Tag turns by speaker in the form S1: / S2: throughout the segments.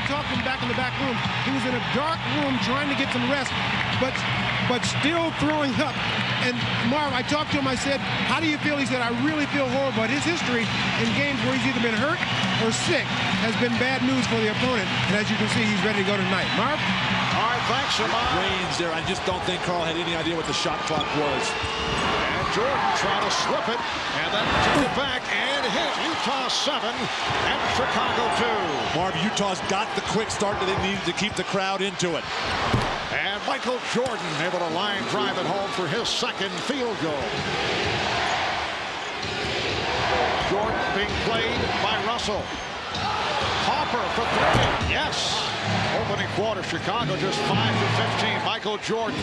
S1: talked to him back in the back room. He was in a dark room trying to get some rest, but still throwing up. And Marv, I talked to him, I said, how do you feel? He said, I really feel horrible. But his history in games where he's either been hurt or sick has been bad news for the opponent. And as you can see, he's ready to go tonight. Marv?
S2: All right, thanks, Marv.
S3: Range there. I just don't think Karl had any idea what the shot clock was.
S2: And Jordan trying to slip it, and then took it back and hit. Utah 7 and Chicago 2.
S3: Marv, Utah's got the quick start that they needed to keep the crowd into it.
S2: And Michael Jordan able to line drive it home for his second field goal. Jordan being played by Russell. Hopper for 3. Yes. Opening quarter, Chicago just 5 for 15. Michael Jordan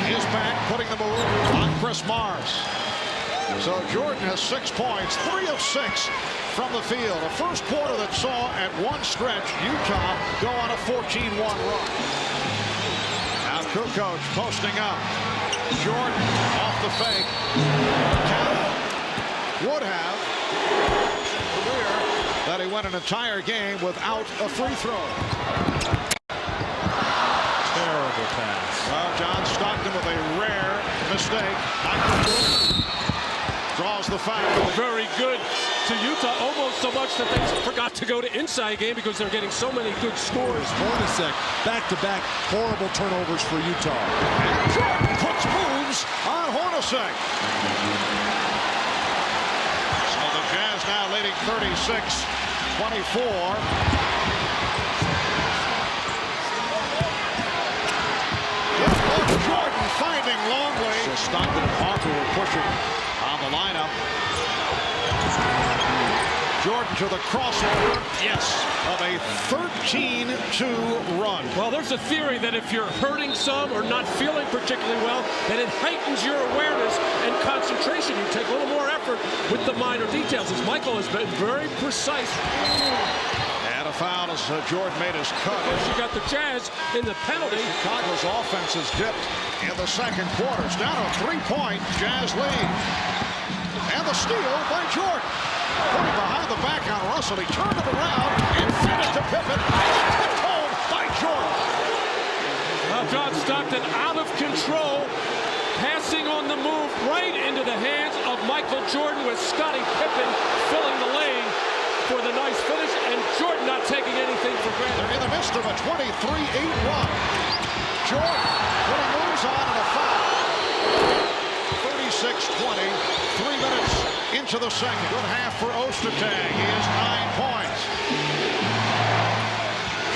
S2: is back, putting the move on Chris Mars. So Jordan has 6 points, 3 of 6 from the field. A first quarter that saw at one stretch Utah go on a 14-1 run. Now Kukoc posting up. Jordan off the fake. Would have career that he went an entire game without a free throw.
S3: Terrible pass.
S2: Well, John Stockton with a rare mistake. Draws the foul.
S4: Very good to Utah, almost so much that they forgot to go to inside game because they're getting so many good scores.
S3: Hornacek, back-to-back horrible turnovers for Utah.
S2: And Jordan puts moves on Hornacek. So the Jazz now leading 36-24. Jordan finding Longley. So Stockton and Parker were pushing on the lineup. Jordan to the crossover. Yes, of a 13-2 run.
S4: Well, there's a theory that if you're hurting some or not feeling particularly well, that it heightens your awareness and concentration. You take a little more effort with the minor details, as Michael has been very precise.
S2: And a foul as Jordan made his cut.
S4: You got the Jazz in the penalty.
S2: Chicago's offense has dipped in the second quarter. It's down to a 3-point Jazz lead. And the steal by Jordan. Putting behind the back on Russell. He turned it around and fed it to Pippen. Tipped home by Jordan.
S4: John Stockton out of control. Passing on the move right into the hands of Michael Jordan with Scottie Pippen filling the lane for the nice finish, and Jordan not taking anything for granted.
S2: They're in the midst of a 23-8 run. Jordan putting moves on and a foul. 36-20, 3 minutes into the second. Good half for Ostertag. He has 9 points.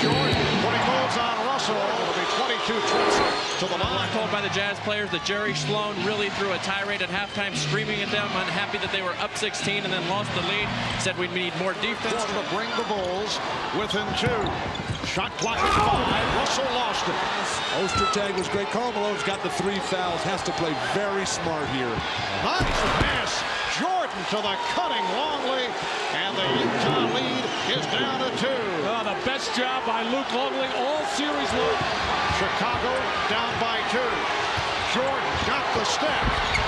S2: Jordan putting moves on Russell. It'll be 22 trips to the line.
S5: Told by the Jazz players that Jerry Sloan really threw a tirade at halftime, screaming at them, unhappy that they were up 16 and then lost the lead. Said we need more defense.
S2: To bring the Bulls within 2. Shot clock at 5. Russell lost it.
S3: Ostertag was great. Karl Malone's got the 3 fouls. Has to play very smart here.
S2: Nice pass. Jordan to the cutting Longley. And the Utah lead is down to 2.
S4: Oh, the best job by Luke Longley all series long.
S2: Chicago down by 2. Jordan got the step.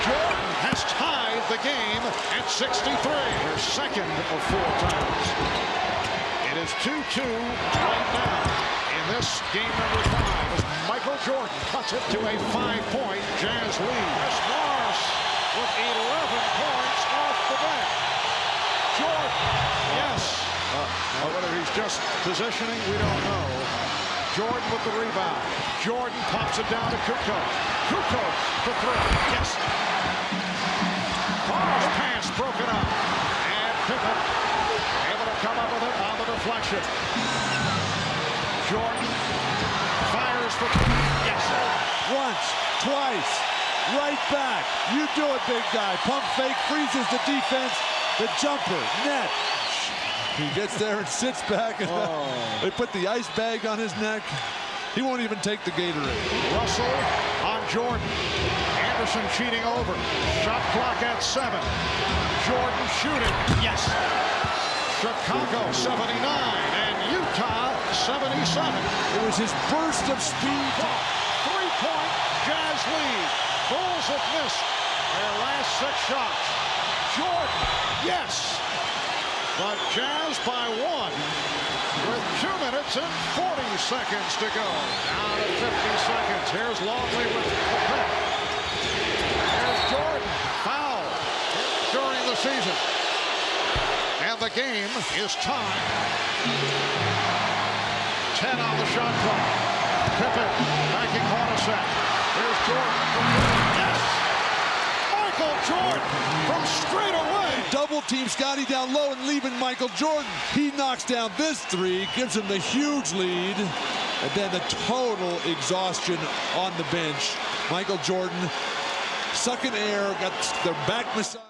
S2: Jordan has tied the game at 63. Their second of 4 times. It is 2-2 right now in this game number 5 as Michael Jordan cuts it to a 5-point Jazz lead. Chris Morris with 11 points off the bench. Jordan, yes. Whether he's just positioning, we don't know. Jordan with the rebound. Jordan pops it down to Kukoc. Kukoc for 3. Yes. Karl's pass broken up. And Pippen able to come up with it on the deflection. Jordan fires for 3. Yes.
S3: Once, twice, right back. You do it, big guy. Pump fake, freezes the defense. The jumper, net. He gets there and sits back, and they put the ice bag on his neck. He won't even take the Gatorade.
S2: Russell on Jordan. Anderson cheating over. Shot clock at 7. Jordan shooting. Yes. Chicago 79 and Utah 77.
S3: It was his burst of speed.
S2: 3-point Jazz lead. Bulls have missed their last 6 shots. Jordan, yes. But Jazz by 1 with 2 minutes. minutes and 40 seconds to go. Down to 50 seconds. Here's Longley with the pick. There's Jordan. Foul during the season. And the game is tied. 10 on the shot clock. Pippen backing Hornacek. Here's Jordan. Yes! Michael Jordan from straight away.
S3: Double team Scotty down low and leaving Michael Jordan. He knocks down this three, gives him the huge lead, and then the total exhaustion on the bench. Michael Jordan sucking air, got the back massage.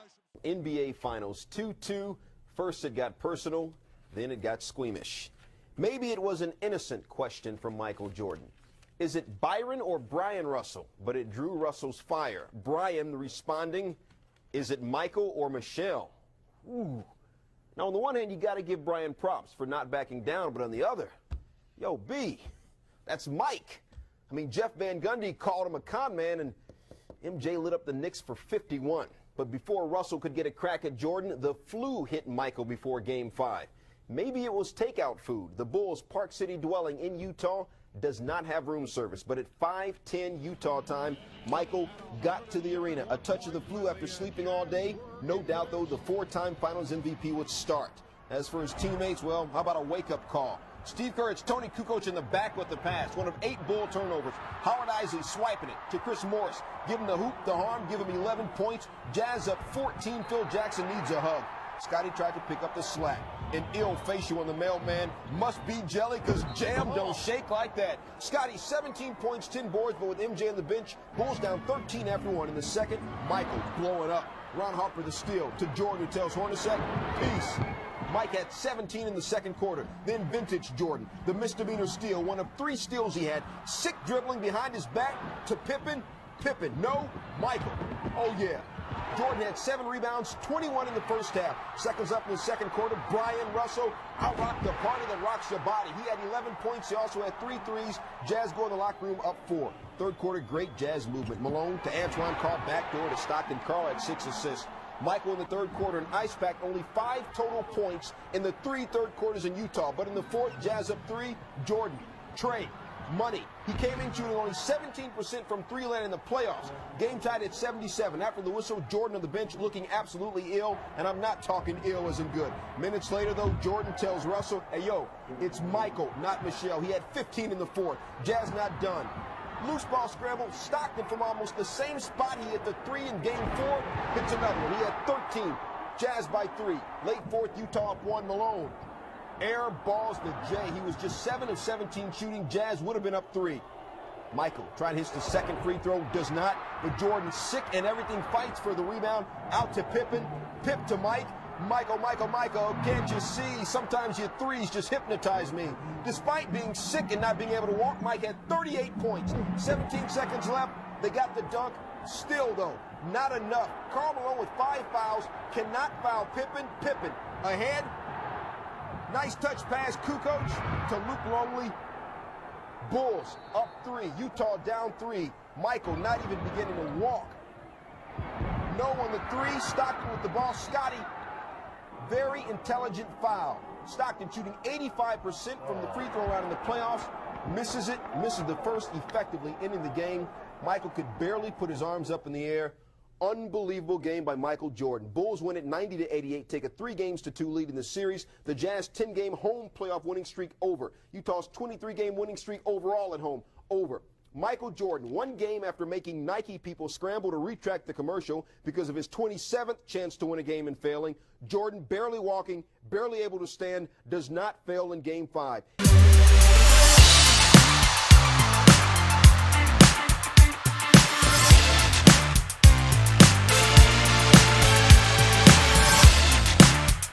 S6: NBA Finals 2-2. First it got personal, then it got squeamish. Maybe it was an innocent question from Michael Jordan. Is it Byron or Brian Russell? But it drew Russell's fire. Brian responding, is it Michael or Michelle? Ooh. Now, on the one hand, you got to give Brian props for not backing down, but on the other, yo, B, that's Mike. I mean, Jeff Van Gundy called him a con man, and MJ lit up the Knicks for 51. But before Russell could get a crack at Jordan, the flu hit Michael before Game 5. Maybe it was takeout food. The Bulls' Park City dwelling in Utah does not have room service, but at 5:10 Utah time, Michael got to the arena. A touch of the flu after sleeping all day. No doubt, though, the four-time Finals MVP would start. As for his teammates, well, how about a wake-up call? Steve Kerr, it's Tony Kukoc in the back with the pass. One of 8 Bull turnovers. Howard Isley swiping it to Chris Morris. Give him the hoop, the harm, give him 11 points. Jazz up 14. Phil Jackson needs a hug. Scotty tried to pick up the slack. An ill facial on the mailman. Must be jelly, because jam don't shake like that. Scotty, 17 points, 10 boards, but with MJ on the bench, Bulls down 13 after 1. In the second, Michael blowing up. Ron Harper the steal to Jordan, who tells Hornacek, peace. Mike had 17 in the second quarter. Then vintage Jordan, the misdemeanor steal, one of 3 steals he had. Sick dribbling behind his back to Pippen. Pippen, no, Michael. Oh, yeah. Jordan had 7 rebounds, 21 in the first half. Seconds up in the second quarter, Brian Russell out-rocked the party that rocks your body. He had 11 points. He also had 3 threes. Jazz go in the locker room up 4. Third quarter, great Jazz movement. Malone to Antoine, Karl backdoor to Stockton. Karl had 6 assists. Michael in the third quarter, an ice pack, only 5 total points in the 3 third quarters in Utah. But in the fourth, Jazz up 3, Jordan, Trey, money. He came in shooting only 17% from 3 land in the playoffs. Game tied at 77. After the whistle, Jordan on the bench looking absolutely ill, and I'm not talking ill as in good. Minutes later, though, Jordan tells Russell, hey, yo, it's Michael, not Michelle. He had 15 in the fourth. Jazz not done. Loose ball scramble. Stockton from almost the same spot he hit the 3 in Game 4. Hits another one. He had 13. Jazz by 3. Late fourth, Utah up 1. Malone. Air balls to Jay. He was just 7 of 17 shooting. Jazz would have been up 3. Michael trying to hit the second free throw. Does not. But Jordan sick and everything, fights for the rebound. Out to Pippen. Pip to Mike. Michael, can't you see? Sometimes your threes just hypnotize me. Despite being sick and not being able to walk, Mike had 38 points. 17 seconds left. They got the dunk. Still, though, not enough. Karl Malone with 5 fouls. Cannot foul Pippen. Pippen ahead. Nice touch pass, Kukoc to Luke Longley. Bulls up 3. Utah down 3. Michael not even beginning to walk. No on the 3. Stockton with the ball. Scotty. Very intelligent foul. Stockton shooting 85% from the free throw line in the playoffs. Misses it. Misses the first, effectively ending the game. Michael could barely put his arms up in the air. Unbelievable game by Michael Jordan. Bulls win it 90-88, take a 3-2 lead in the series. The Jazz 10-game home playoff winning streak over. Utah's 23-game winning streak overall at home over. Michael Jordan, 1 game after making Nike people scramble to retract the commercial because of his 27th chance to win a game and failing. Jordan barely walking, barely able to stand, does not fail in Game 5.